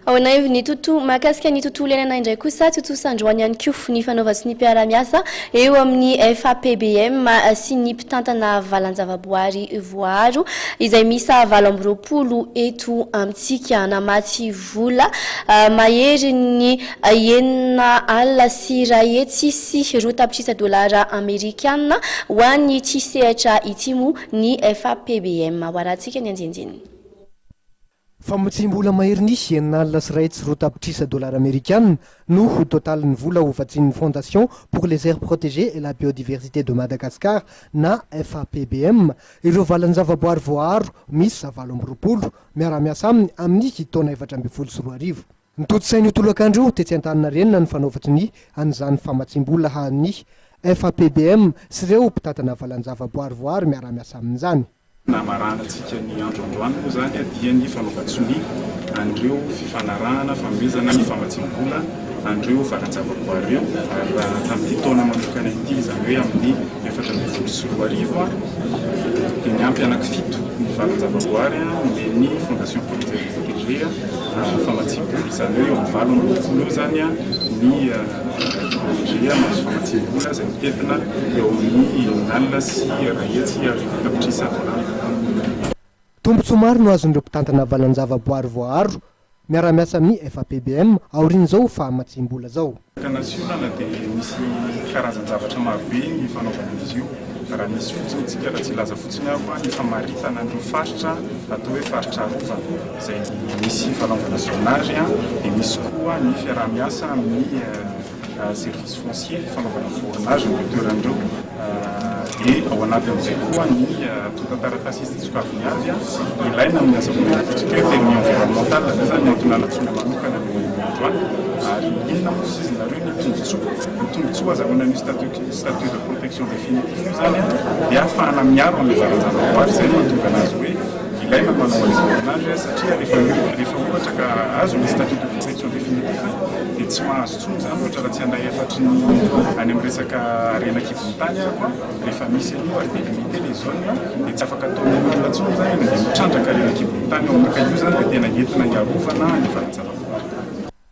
Aonay ny tontolo mahakasika ny tontolo iainana indray kosa tontolo-sandroany ihany koa ny fanaova sy ny mpiara-miasa eo amin'ny FAPBM sy ny mpitantana valan-javaboary voaro izay misa 20 eto amintsika namaty vola mahery ny enina alina sy iray hetsy sy roa tapitrisa dolara amerikana ho an'ny tsy sehatra itimo ny FAPBM hoarantsika ny anjenjeny. Famotsim-bola mahery nisy enina alina sy iray hetsy roa tapitrisa dolara amerikana no totalin'ny vola hovatsian'ny Fondation pour les aires protégées et la biodiversité de Madagascar na FAPBM ireo valan-javaboary voaharo misy 20 miara-miasa aminy amin'ny taona 2024. Nitotsain'io toloakandro tetsy Antaninarenina ny fanaovatry ny an'izany famatsim-bola han'ny FAPBM sy ireo mpitantana valan-javaboary voaharo miara-miasa amin'izany. Namaranantsika ny androandroany moa zany dia ny fanaovatsony andreo fifanarahana fanomezana ny famatsim-bola andreo valan-javaboary ireo ary tamin'ity taona manokana ity zany hoe amin'ny 2024 dia niampy anankifito ny valan-javaboary ny Fondation pour les aires protégées famatsim-bola izany hoe eo amin'ny 20 eo zany ny famatsim-bola izay mitetina eo amin'ny alina sy iray hetsy tapitrisa dolara. Tombon-tsoa no azon'ireo mpitantana valan-javaboary voaharo miara-miasa amin'ny FAPBM aorian'izao famatsim-bola zao. Nasionala dia misy karazan-javatra marobe ny fanaovana izy io. Raha misy fotsiny tsika raha tsy laza fotsiny aho ny famaritana andreo faritra atao hoe faritra arovana izay misy fanaovana zonage dia misy koa ny fiaraha-miasa amin'ny service foncier fanaovana fornage ny toerandreo dia ao anatin'izay koa ny tontan-taratasy izy tsokaviny avy ilaina amin'ny asa politika dia ny environnemental zany ny antonalatsona manokana ny androany ary inona moa izy nareo ny tombotsoa azahoana ny statut de protection définitive io zany dia ahafahana miaro amin'ny valan-javaboary izay mahatonga anazy hoe ilaina manao an'izay satria rehefa ohatra ka azo ny statut de protection définitive dia tsy mahazo tsony zany ohatra raha tsy handay efatry ny any amin'ny resaka renakibon-tany ako rehefa misy an'io ary délimité les zones dia tsy afaka ataon'ny olona tsony zany dia mitrandraka renakibon-tany ao amin'aka io zany dia tena entina hiarovana ny valan-javaboary.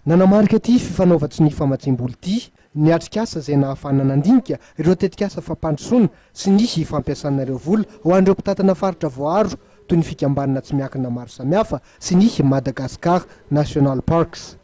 Nanamarika ity fifanaovatsy ny famatsim-bola ity ny atrik'asa izay nahafana nandinika ireo tetik'asa fampandrosoana sy ny fampiasanareo vola ho an'ireo mpitantana faritra voaharo toy ny fikambanana tsy miankina maro samihafa sy ny Madagascar National Parks.